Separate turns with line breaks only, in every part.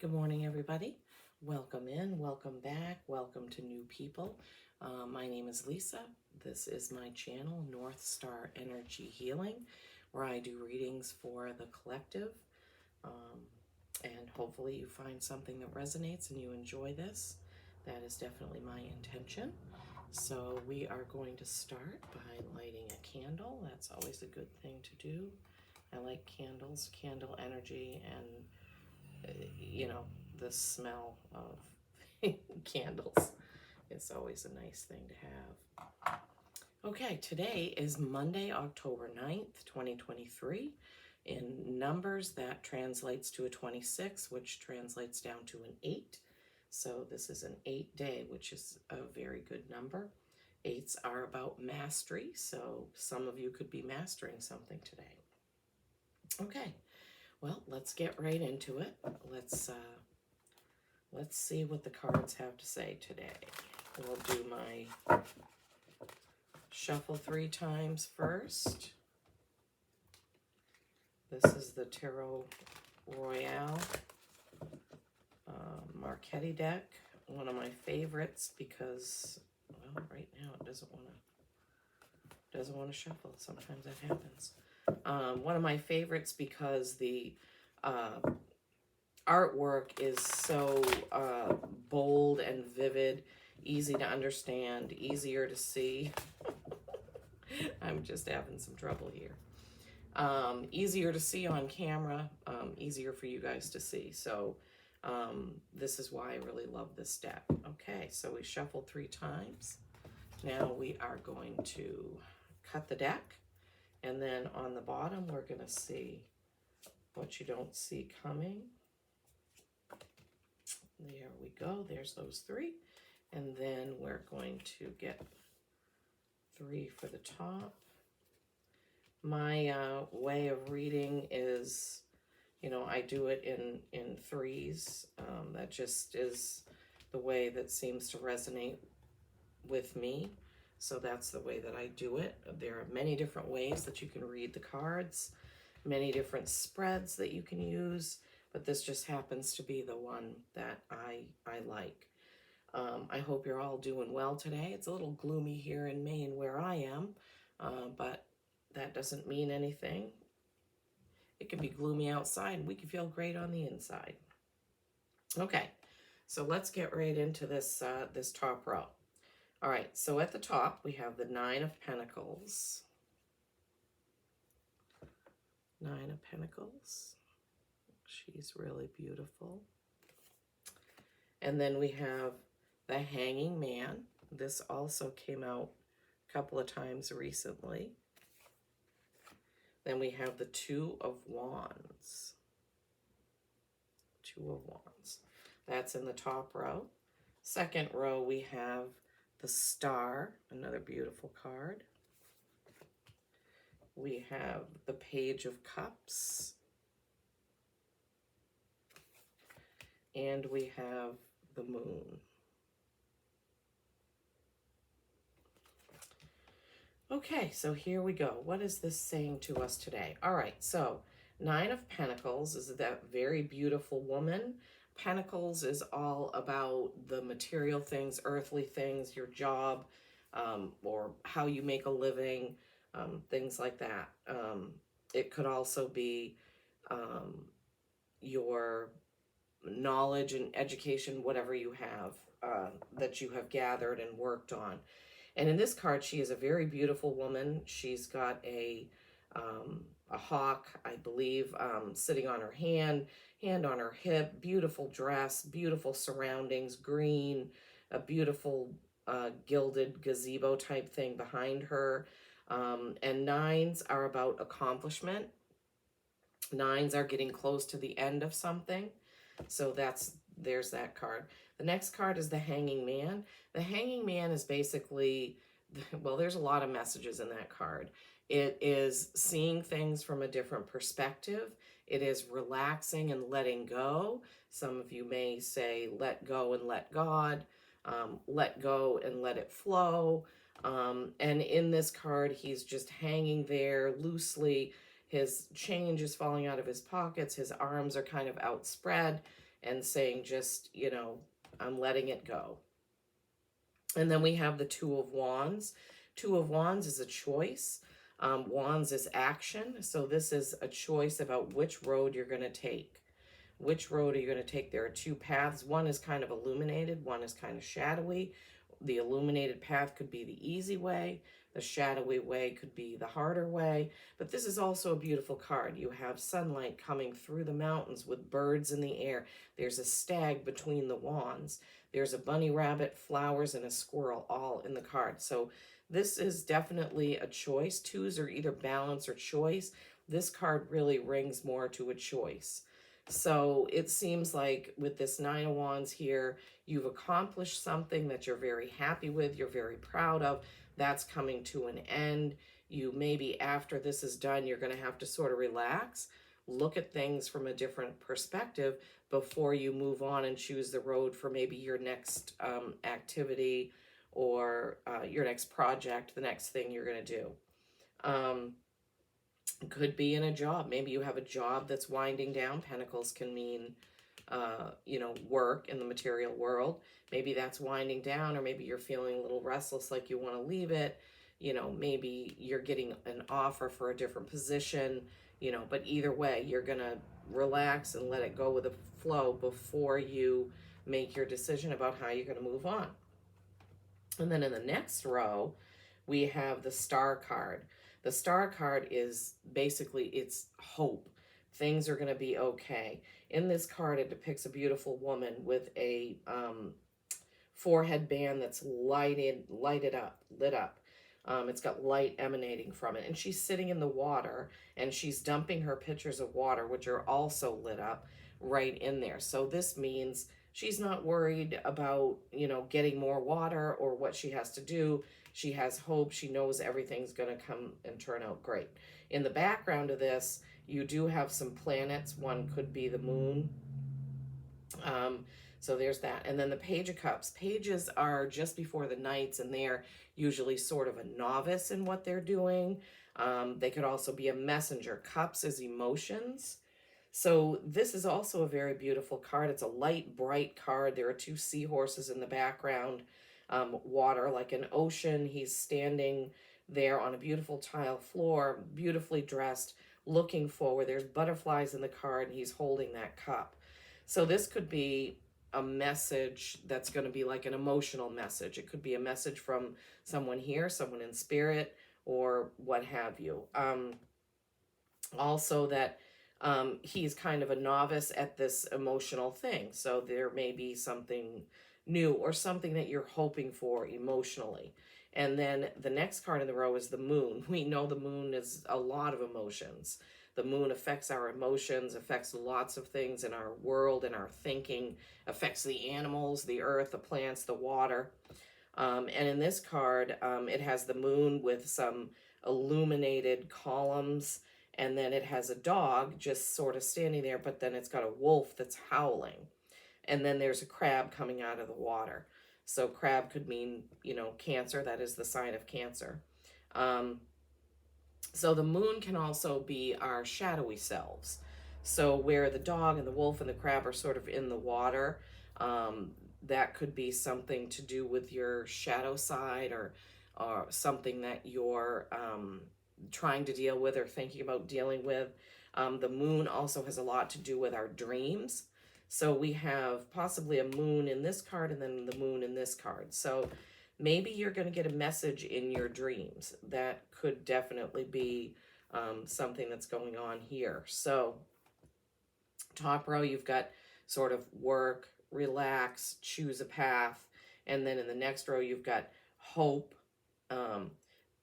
Good morning, everybody. Welcome in, welcome back, welcome to new people. My name is Lisa. This is my channel, North Star Energy Healing, where I do readings for the collective. Um, and hopefully you find something that resonates and you enjoy this. That is definitely my intention. So we are going to start by lighting a candle. That's always a good thing to do. I like candles, candle energy, and the smell of candles is always a nice thing to have. Okay, today is Monday, October 9th, 2023. In numbers, that translates to a 26, which translates down to an 8. So this is an 8 day, which is a very good number. 8s are about mastery, so some of you could be mastering something today. Okay, well, let's get right into it. Let's see what the cards have to say today. We'll do my shuffle 3 times first. This is the Tarot Royale Marchetti deck, one of my favorites because, well, right now it doesn't want to shuffle. Sometimes that happens. One of my favorites because the artwork is so bold and vivid, easy to understand, easier to see. I'm just having some trouble here. Easier to see on camera, easier for you guys to see. So this is why I really love this deck. Okay, so we shuffled 3 times. Now we are going to cut the deck. And then on the bottom, we're going to see what you don't see coming. There we go. There's those 3. And then we're going to get 3 for the top. My way of reading is, I do it in 3s. That just is the way that seems to resonate with me. So that's the way that I do it. There are many different ways that you can read the cards, many different spreads that you can use, but this just happens to be the one that I like. I hope you're all doing well today. It's a little gloomy here in Maine where I am, but that doesn't mean anything. It can be gloomy outside and we can feel great on the inside. Okay, so let's get right into this, this top row. All right, so at the top we have the 9 of Pentacles. 9 of Pentacles. She's really beautiful. And then we have the Hanging Man. This also came out a couple of times recently. Then we have the 2 of Wands. 2 of Wands. That's in the top row. Second row, we have the Star, another beautiful card. We have the Page of Cups. And we have the Moon. Okay, so here we go. What is this saying to us today? All right, so 9 of Pentacles is that very beautiful woman. Pentacles is all about the material things, earthly things, your job, or how you make a living, things like that. It could also be your knowledge and education, whatever you have that you have gathered and worked on. And in this card, she is a very beautiful woman. She's got a hawk, I believe, sitting on her hand on her hip, beautiful dress, beautiful surroundings, green, a beautiful gilded gazebo type thing behind her. And 9s are about accomplishment. 9s are getting close to the end of something. So there's that card. The next card is the Hanging Man. The Hanging Man is basically, well, there's a lot of messages in that card. It is seeing things from a different perspective. It is relaxing and letting go. Some of you may say, let go and let God, let go and let it flow. And in this card, he's just hanging there loosely. His change is falling out of his pockets. His arms are kind of outspread. and saying just, I'm letting it go. And then we have the Two of Wands. Two of Wands is a choice. Wands is action. So this is a choice about which road you're going to take. Which road are you going to take? There are two paths. One is kind of illuminated, one is kind of shadowy. The illuminated path could be the easy way. The shadowy way could be the harder way. But this is also a beautiful card. You have sunlight coming through the mountains with birds in the air. There's a stag between the wands. There's a bunny rabbit, flowers, and a squirrel all in the card. So this is definitely a choice. Twos are either balance or choice. This card really rings more to a choice. So it seems like with this Nine of Wands here, you've accomplished something that you're very happy with, you're very proud of. That's coming to an end. You maybe after this is done, you're going to have to sort of relax, look at things from a different perspective before you move on and choose the road for maybe your next activity or your next project, the next thing you're going to do. Could be in a job. Maybe you have a job that's winding down. Pentacles can mean, work in the material world. Maybe that's winding down, or maybe you're feeling a little restless, like you want to leave it. Maybe you're getting an offer for a different position, but either way, you're going to relax and let it go with the flow before you make your decision about how you're going to move on. And then in the next row, we have the Star card. The Star card is basically, it's hope. Things are going to be okay. In this card, it depicts a beautiful woman with a forehead band that's lit up. It's got light emanating from it. And she's sitting in the water, and she's dumping her pitchers of water, which are also lit up, right in there. So this means she's not worried about, getting more water or what she has to do. She has hope. She knows everything's going to come and turn out great. In the background of this, you do have some planets. One could be the moon. So there's that. And then the Page of Cups. Pages are just before the Knights, and they're usually sort of a novice in what they're doing. They could also be a messenger. Cups is emotions. So this is also a very beautiful card. It's a light, bright card. There are two seahorses in the background. Water like an ocean. He's standing there on a beautiful tile floor, beautifully dressed, looking forward. There's butterflies in the card, and he's holding that cup. So this could be a message that's going to be like an emotional message. It could be a message from someone here, someone in spirit, or what have you. Also that he's kind of a novice at this emotional thing. So there may be something new or something that you're hoping for emotionally. And then the next card in the row is the moon. We know the moon is a lot of emotions. The moon affects our emotions, affects lots of things in our world and our thinking, affects the animals, the earth, the plants, the water. And in this card, it has the moon with some illuminated columns, and then it has a dog just sort of standing there, but then it's got a wolf that's howling. And then there's a crab coming out of the water. So crab could mean, Cancer. That is the sign of Cancer. So the moon can also be our shadowy selves. So where the dog and the wolf and the crab are sort of in the water, that could be something to do with your shadow side, or something that you're trying to deal with or thinking about dealing with. The moon also has a lot to do with our dreams. So we have possibly a moon in this card and then the moon in this card. So maybe you're going to get a message in your dreams. That could definitely be something that's going on here. So top row, you've got sort of work, relax, choose a path. And then in the next row, you've got hope,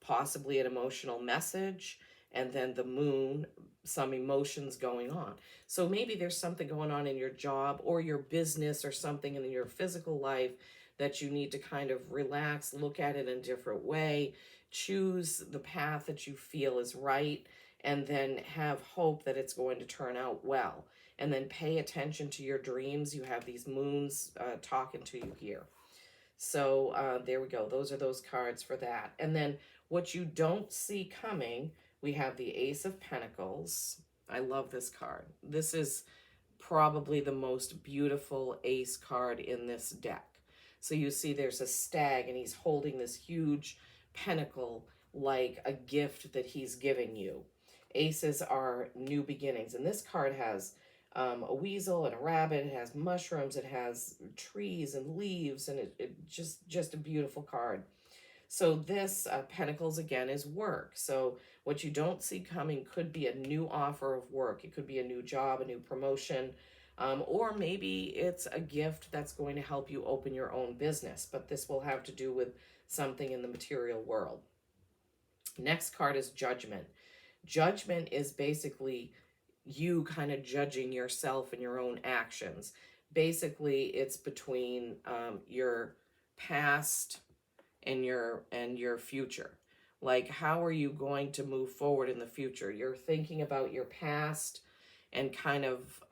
possibly an emotional message, and then the moon, some emotions going on. So maybe there's something going on in your job or your business or something in your physical life that you need to kind of relax, look at it in a different way, choose the path that you feel is right, and then have hope that it's going to turn out well. And then pay attention to your dreams. You have these moons talking to you here. So there we go. Those are those cards for that. And then what you don't see coming, we have the Ace of Pentacles. I love this card. This is probably the most beautiful ace card in this deck. So you see there's a stag and he's holding this huge pentacle like a gift that he's giving you. Aces are new beginnings. And this card has a weasel and a rabbit. It has mushrooms. It has trees and leaves. And it just a beautiful card. So this Pentacles again is work. So what you don't see coming could be a new offer of work. It could be a new job, a new promotion, or maybe it's a gift that's going to help you open your own business. But this will have to do with something in the material world. Next card is Judgment. Judgment is basically you kind of judging yourself and your own actions. Basically, it's between your past and your future. Like, how are you going to move forward in the future? You're thinking about your past and kind of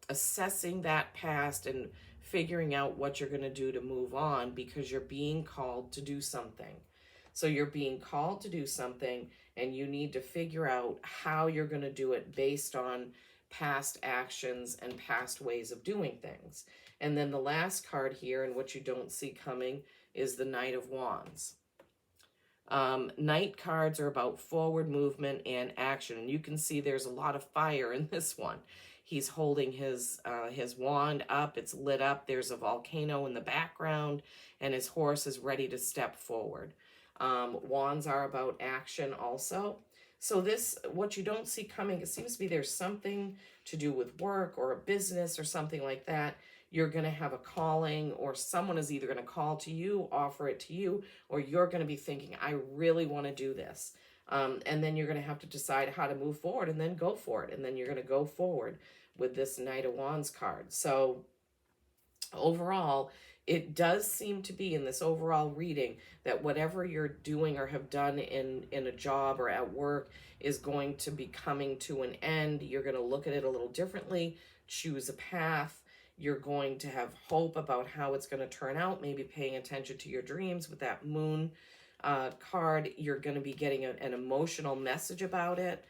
assessing that past and figuring out what you're going to do to move on, because you're being called to do something. So you're being called to do something, and you need to figure out how you're going to do it based on past actions and past ways of doing things. And then the last card here, and what you don't see coming, is the Knight of Wands. Knight cards are about forward movement and action. And you can see there's a lot of fire in this one. He's holding his wand up. It's lit up. There's a volcano in the background, and his horse is ready to step forward. Wands are about action also. So this, what you don't see coming, it seems to be there's something to do with work or a business or something like that. You're going to have a calling, or someone is either going to call to you, offer it to you, or you're going to be thinking, I really want to do this. And then you're going to have to decide how to move forward and then go for it. And then you're going to go forward with this Knight of Wands card. So overall, it does seem to be in this overall reading that whatever you're doing or have done in a job or at work is going to be coming to an end. You're going to look at it a little differently, choose a path. You're going to have hope about how it's going to turn out, maybe paying attention to your dreams with that Moon card. You're going to be getting an emotional message about it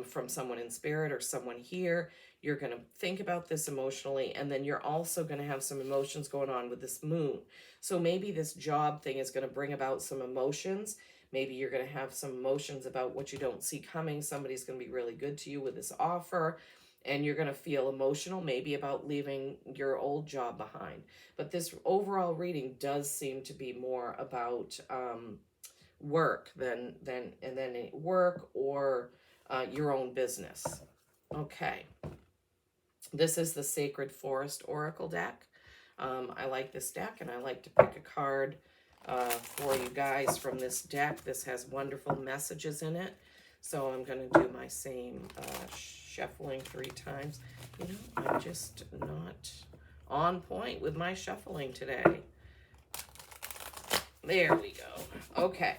from someone in spirit or someone here. You're going to think about this emotionally, and then you're also going to have some emotions going on with this Moon. So maybe this job thing is going to bring about some emotions. Maybe you're going to have some emotions about what you don't see coming. Somebody's going to be really good to you with this offer, and you're going to feel emotional, maybe about leaving your old job behind. But this overall reading does seem to be more about work than work or your own business. Okay. This is the Sacred Forest Oracle deck. I like this deck, and I like to pick a card for you guys from this deck. This has wonderful messages in it. So I'm going to do my same shuffling 3 times. You know, I'm just not on point with my shuffling today. There we go. Okay.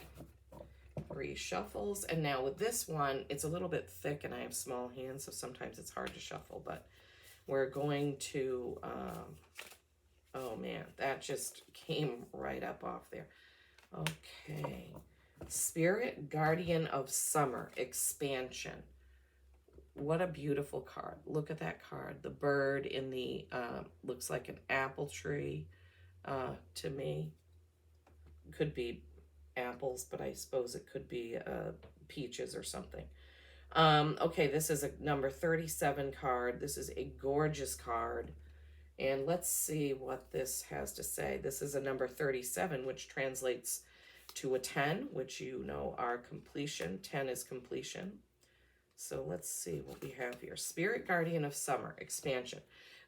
3 shuffles. And now with this one, it's a little bit thick and I have small hands, so sometimes it's hard to shuffle, but we're going to, oh man, that just came right up off there. Okay. Spirit Guardian of Summer, Expansion. What a beautiful card. Look at that card. The bird in the, looks like an apple tree to me. Could be apples, but I suppose it could be peaches or something. Okay, this is a number 37 card. This is a gorgeous card. And let's see what this has to say. This is a number 37, which translates to a 10, which you know are completion. 10 is completion. So let's see what we have here. Spirit Guardian of Summer, Expansion.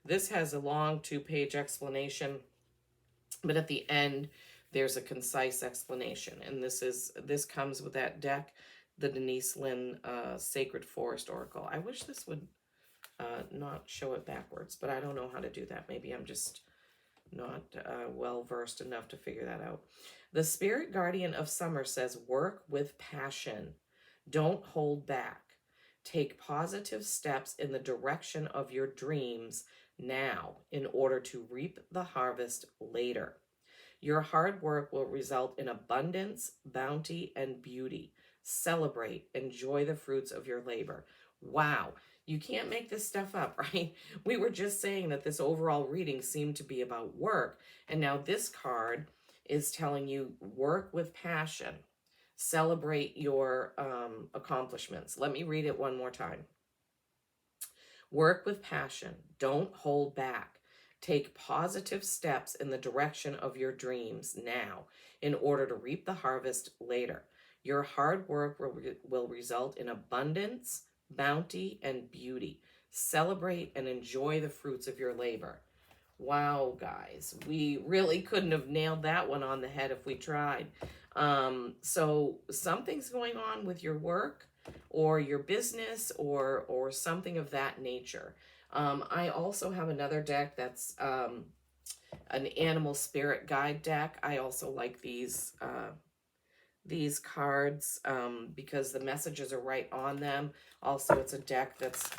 This has a long 2-page explanation, but at the end, there's a concise explanation. And this comes with that deck, the Denise Linn Sacred Forest Oracle. I wish this would not show it backwards, but I don't know how to do that. Maybe I'm just not well-versed enough to figure that out. The Spirit Guardian of Summer says, work with passion. Don't hold back. Take positive steps in the direction of your dreams now in order to reap the harvest later. Your hard work will result in abundance, bounty, and beauty. Celebrate, enjoy the fruits of your labor. Wow. You can't make this stuff up, right? We were just saying that this overall reading seemed to be about work, and now this card is telling you work with passion. Celebrate your accomplishments. Let me read it one more time. Work with passion. Don't hold back. Take positive steps in the direction of your dreams now in order to reap the harvest later. Your hard work will result in abundance, bounty, and beauty. Celebrate and enjoy the fruits of your labor. Wow, guys, we really couldn't have nailed that one on the head if we tried. So something's going on with your work or your business or something of that nature. I also have another deck that's an animal spirit guide deck. I also like these cards because the messages are right on them. Also, it's a deck that's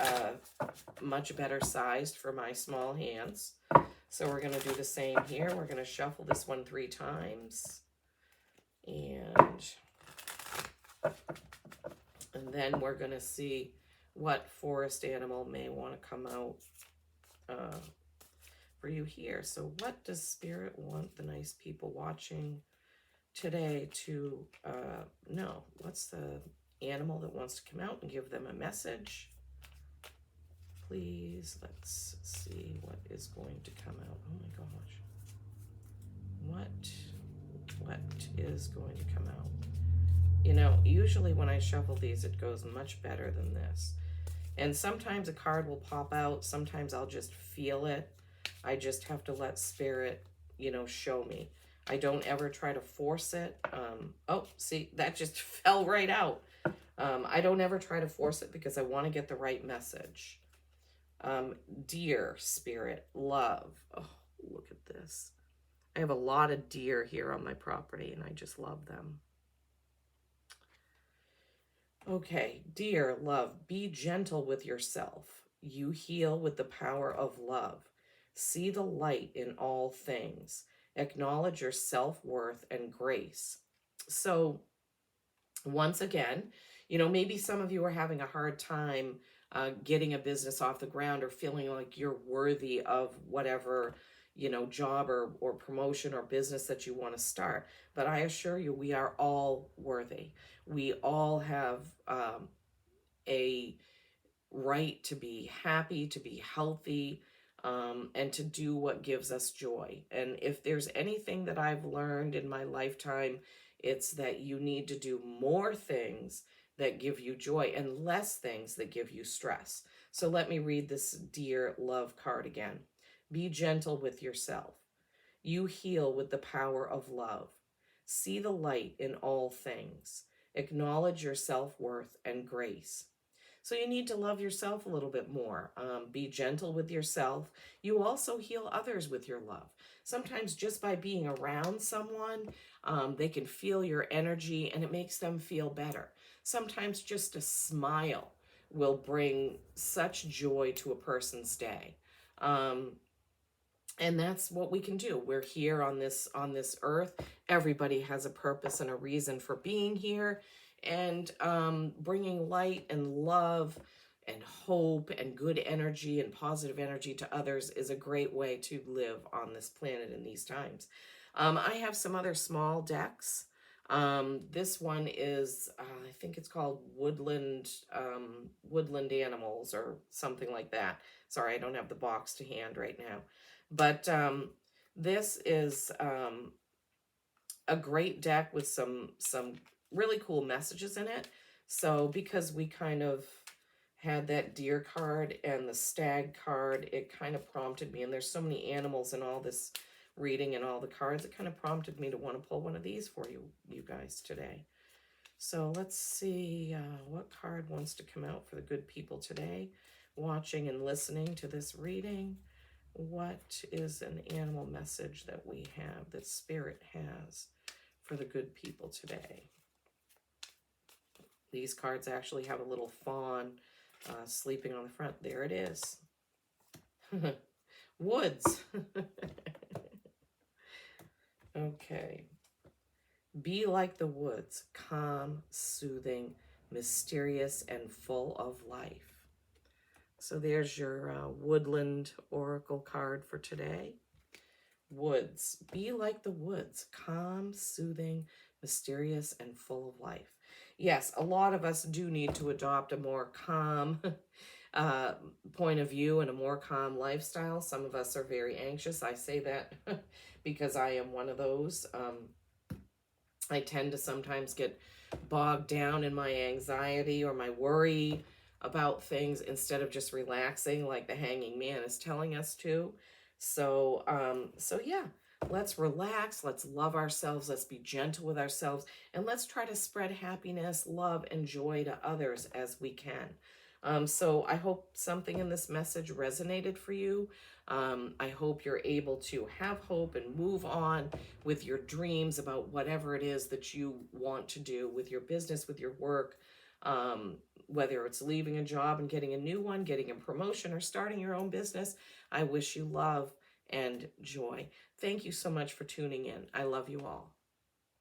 much better sized for my small hands. So we're going to do the same here. We're going to shuffle this one 3 times. And then we're going to see what forest animal may want to come out for you here. So what does Spirit want the nice people watching today to know? What's the animal that wants to come out and give them a message? Please, let's see what is going to come out. Oh my gosh. What is going to come out? You know, usually when I shuffle these, it goes much better than this. And sometimes a card will pop out. Sometimes I'll just feel it. I just have to let Spirit, you know, show me. I don't ever try to force it. Oh, see, that just fell right out. I don't ever try to force it because I want to get the right message. Deer, Spirit, love. Oh, look at this. I have a lot of deer here on my property and I just love them. Okay, dear love, be gentle with yourself. You heal with the power of love. See the light in all things. Acknowledge your self-worth and grace. So once again, you know, maybe some of you are having a hard time getting a business off the ground or feeling like you're worthy of whatever, you know, job or promotion or business that you want to start. But I assure you, we are all worthy. We all have a right to be happy, to be healthy, and to do what gives us joy. And if there's anything that I've learned in my lifetime, it's that you need to do more things that give you joy and less things that give you stress. So let me read this Dear Love card again. Be gentle with yourself. You heal with the power of love. See the light in all things. Acknowledge your self-worth and grace. So you need to love yourself a little bit more. Be gentle with yourself. You also heal others with your love. Sometimes just by being around someone, they can feel your energy and it makes them feel better. Sometimes just a smile will bring such joy to a person's day. And that's what we can do. We're here on this earth. Everybody has a purpose and a reason for being here. And bringing light and love and hope and good energy and positive energy to others is a great way to live on this planet in these times. I have some other small decks. This one is, I think it's called Woodland Animals or something like that. Sorry, I don't have the box to hand right now. But this is a great deck with some really cool messages in it. So because we kind of had that deer card and the stag card, it kind of prompted me, and there's so many animals in all this reading and all the cards, it kind of prompted me to want to pull one of these for you guys today. So let's see what card wants to come out for the good people today, watching and listening to this reading. What is an animal message that we have, that Spirit has for the good people today? These cards actually have a little fawn sleeping on the front. There it is. Woods. Okay. Be like the woods, calm, soothing, mysterious, and full of life. So there's your Woodland Oracle card for today. Woods. Be like the woods, calm, soothing, mysterious, and full of life. Yes, a lot of us do need to adopt a more calm uh, point of view and a more calm lifestyle. Some of us are very anxious. I say that because I am one of those. I tend to sometimes get bogged down in my anxiety or my worry about things instead of just relaxing like the hanging man is telling us to. So yeah, let's relax, let's love ourselves, let's be gentle with ourselves, and let's try to spread happiness, love, and joy to others as we can. So I hope something in this message resonated for you. I hope you're able to have hope and move on with your dreams about whatever it is that you want to do with your business, with your work, whether it's leaving a job and getting a new one, getting a promotion, or starting your own business. I wish you love and joy. Thank you so much for tuning in. I love you all.